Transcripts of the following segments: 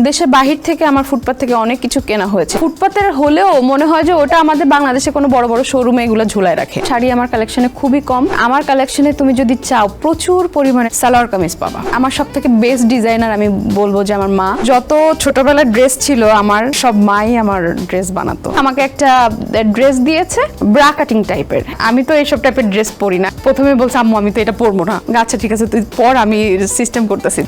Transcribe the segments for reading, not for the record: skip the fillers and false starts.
দেশের বাহির থেকে আমার ফুটপাত থেকে অনেক কিছু কেনা হয়েছে। ফুটপাতের হলেও মনে হয় যে ওটা আমাদের বাংলাদেশে কোনো বড় বড় শোরুমে এগুলো ঝুলায় রাখে। শাড়ি আমার কালেকশনে খুবই কম। আমার কালেকশনে তুমি যদি চাও প্রচুর পরিমাণে সালোয়ার কামিজ পাবা। আমার সব থেকে বেস্ট ডিজাইনার আমি বলবো যে আমার মা। যত ছোটবেলার ড্রেস ছিল আমার সব মাই আমার ড্রেস বানাতো। আমাকে একটা ড্রেস দিয়েছে ব্রা কাটিং টাইপের। আমি তো এইসব টাইপের ড্রেস পরি না। প্রথমে বলছে আম্মু আমি তো এটা পরবো না। আচ্ছা ঠিক আছে তুই পর, আমি সিস্টেম করতেছি।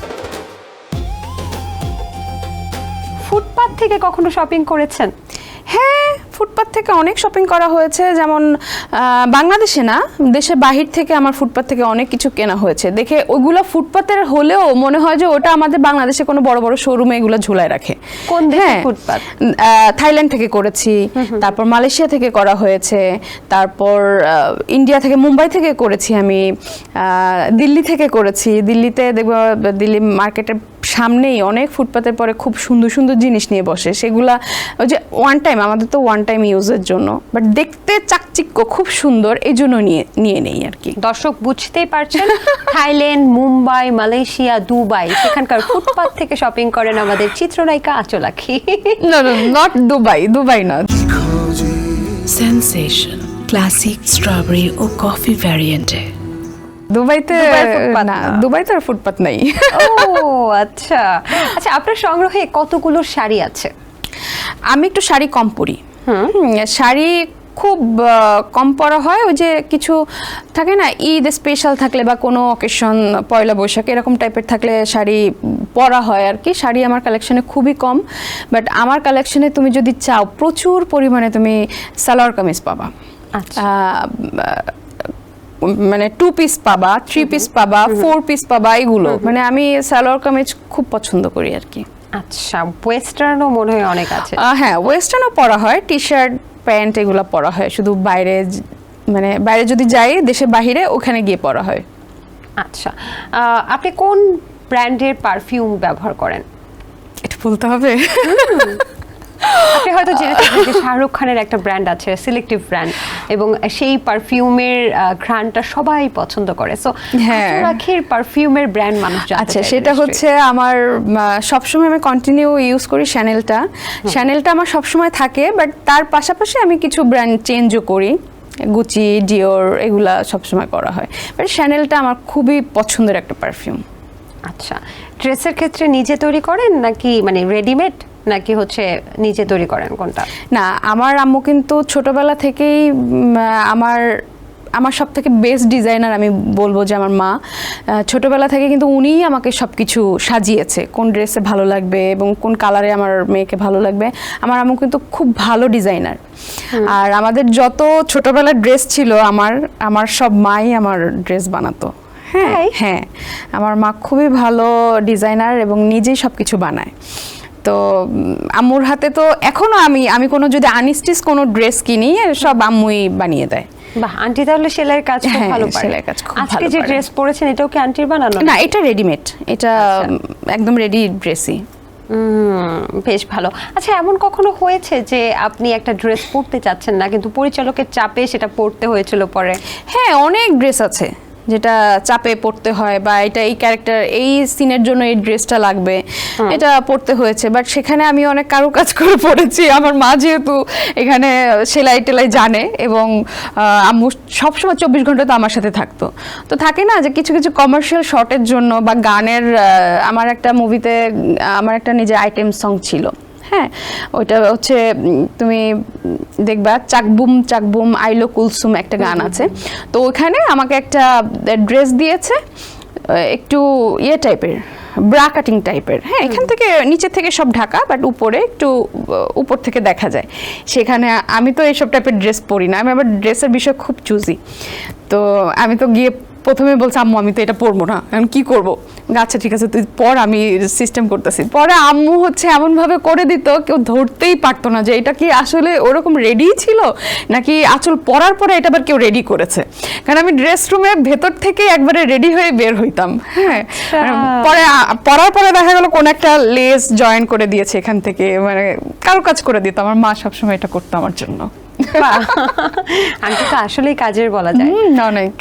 ফুটপাত থেকে কখনো শপিং করেছেন? হ্যাঁ, ফুটপাত থেকে অনেক শপিং করা হয়েছে। যেমন বাংলাদেশে না, দেশের বাহির থেকে আমার ফুটপাত থেকে অনেক কিছু কেনা হয়েছে। দেখে ওইগুলো ফুটপাতের হলেও মনে হয় যে ওটা আমাদের বাংলাদেশে কোনো বড় বড় শোরুমে এগুলো ঝুলায় রাখে। কোন দেশের ফুটপাত? থাইল্যান্ড থেকে করেছি, তারপর মালয়েশিয়া থেকে করা হয়েছে, তারপর ইন্ডিয়া থেকে, মুম্বাই থেকে করেছি আমি, দিল্লি থেকে করেছি। দিল্লিতে দেখবো দিল্লি মার্কেটের সামনেই অনেক ফুটপাতের পরে খুব সুন্দর সুন্দর জিনিস নিয়ে বসে। সেগুলা ওই যে ওয়ান টাইম, আমাদের তো ওয়ান টাইম ইউজের জন্য, বাট দেখতে চাকচিক্য খুব সুন্দর, এই জন্য নিয়ে নেই আর কি। দর্শক বুঝতেই পারছেন, থাইল্যান্ড, মুম্বাই, মালয়েশিয়া, দুবাই, সেখানকার ফুটপাত থেকে শপিং করেন আমাদের চিত্রনায়িকা আঁচল আঁখি। No, not দুবাই না। সেনসেশন ক্লাসিক স্ট্রবেরি ও কফি ভ্যারিয়েন্টে। দুবাইতে না, দুবাইতে আর ফুটপাত নাই। ও আচ্ছা আচ্ছা, আপনার সংগ্রহে কতগুলো শাড়ি আছে? আমি একটু শাড়ি কম পরি। শাড়ি খুব কম পরা হয়। ওই যে কিছু থাকে না, ঈদ স্পেশাল থাকলে বা কোনো অকেশন, পয়লা বৈশাখ এরকম টাইপের থাকলে শাড়ি পরা হয় আর কি। শাড়ি আমার কালেকশনে খুবই কম, বাট আমার কালেকশনে তুমি যদি চাও প্রচুর পরিমাণে তুমি সালোয়ার কামিজ পাবা। মানে 2 পিস পাবা, 3 পিস পাবা, 4 পিস পাবা, এগুলো মানে আমি সালোয়ার কামিজ খুব পছন্দ করি আর কি। আচ্ছা, ওয়েস্টার্নও মনে হয় অনেক আছে। হ্যাঁ, ওয়েস্টার্নও পরা হয়, টি শার্ট প্যান্ট এগুলো পরা হয়। শুধু বাইরে, মানে বাইরে যদি যাই দেশের বাহিরে, ওখানে গিয়ে পরা হয়। আচ্ছা, আপনি কোন ব্র্যান্ডের পারফিউম ব্যবহার করেন? এটা বলতে হবে? আপনি হয়তো জেনে থাকবেন যে শাহরুখ খানের একটা ব্র্যান্ড আছে, সিলেক্টিভ ব্র্যান্ড, এবং সেই পারফিউমের ঘ্রাণটা সবাই পছন্দ করে। সো আঁচল আঁখির পারফিউমের ব্র্যান্ড মানুষ জানতে চায়। আচ্ছা, সেটা হচ্ছে আমার সবসময় আমি কন্টিনিউ ইউজ করি শ্যানেলটা আমার সবসময় থাকে, বাট তার পাশাপাশি আমি কিছু ব্র্যান্ড চেঞ্জও করি। গুচি, ডিওর এগুলা সবসময় করা হয়, বাট শ্যানেলটা আমার খুবই পছন্দের একটা পারফিউম। আচ্ছা, ড্রেসের ক্ষেত্রে নিজে তৈরি করেন নাকি মানে রেডিমেড, নাকি হচ্ছে নিজে তৈরি করেন, কোনটা? না, আমার আম্মু কিন্তু ছোটবেলা থেকেই আমার সব থেকে বেস্ট ডিজাইনার আমি বলবো যে আমার মা। ছোটবেলা থেকে কিন্তু উনিই আমাকে সব কিছু সাজিয়েছে, কোন ড্রেসে ভালো লাগবে এবং কোন কালারে আমার মেয়েকে ভালো লাগবে। আমার আম্মু কিন্তু খুব ভালো ডিজাইনার। আর আমাদের যত ছোটবেলার ড্রেস ছিল আমার সব মাই আমার ড্রেস বানাতো। হ্যাঁ, আমার মা খুবই ভালো ডিজাইনার এবং নিজেই সব কিছু বানায়। তো আম্মুর হাতে তো এখনো আমি কোনো যদি আনস্টিচ কোনো ড্রেস কিনি, সব আম্মুই বানিয়ে দেয়। বাহ, আন্টি তাহলে সেলাইয়ের কাজ খুব ভালো পারে। সেলাইয়ের কাজ খুব ভালো আজকে যে ড্রেস পরেছেন এটাও কি আন্টির বানানো? না, এটা রেডিমেড, এটা একদম রেডি ড্রেসই। বেশ ভালো। আচ্ছা, এমন কখনো হয়েছে যে আপনি একটা ড্রেস পরতে চাচ্ছেন না, কিন্তু পরিচালকের চাপে সেটা পরতে হয়েছিল পরে? হ্যাঁ, অনেক ড্রেস আছে যেটা চাপে পড়তে হয়, বা এটা এই ক্যারেক্টার, এই সিনের জন্য এই ড্রেসটা লাগবে, এটা পড়তে হয়েছে। বাট সেখানে আমি অনেক কারুকাজ করে পড়েছি। আমার মা যেহেতু এখানে সেলাই টেলাই জানে, এবং আম্মু সবসময় 24 ঘন্টা তো আমার সাথে থাকতো। তো থাকে না যে কিছু কিছু কমার্শিয়াল শটের জন্য বা গানের, আমার একটা মুভিতে আমার একটা নিজের আইটেম সং ছিল। হ্যাঁ, ওইটা হচ্ছে তুমি দেখবা চাকবুম চাকবুম আইলো কুলসুম একটা গান আছে। তো ওখানে আমাকে একটা ড্রেস দিয়েছে একটু ইয়ে টাইপের, ব্রা কাটিং টাইপের। হ্যাঁ, এখান থেকে নিচে থেকে সব ঢাকা, বাট উপরে একটু উপর থেকে দেখা যায়। সেখানে আমি তো এইসব টাইপের ড্রেস পরি না, আমি আবার ড্রেসের বিষয়ে খুব চুজি। তো আমি তো গিয়ে প্রথমে বলছে আম্মু আমি তো এটা পরবো না, আমি কি করবো? আচ্ছা ঠিক আছে তুই পর, আমি সিস্টেম করতেছি। পরে আম্মু হচ্ছে এমনভাবে করে দিত, কেউ ধরতেই পারতো না যে এটা কি আসলে ওরকম রেডি ছিল নাকি আঁচল পরার পরে এটা আবার কেউ রেডি করেছে। কারণ আমি ড্রেস রুমে ভেতর থেকে একবারে রেডি হয়ে বের হইতাম। হ্যাঁ, পরে পরার পরে দেখা গেল কোন একটা লেস জয়েন করে দিয়েছে এখান থেকে, মানে কারো কাজ করে দিত। আমার মা সবসময় এটা করতো আমার জন্য। আন্টি তো আসলেই কাজের বলা যায়। অনেক।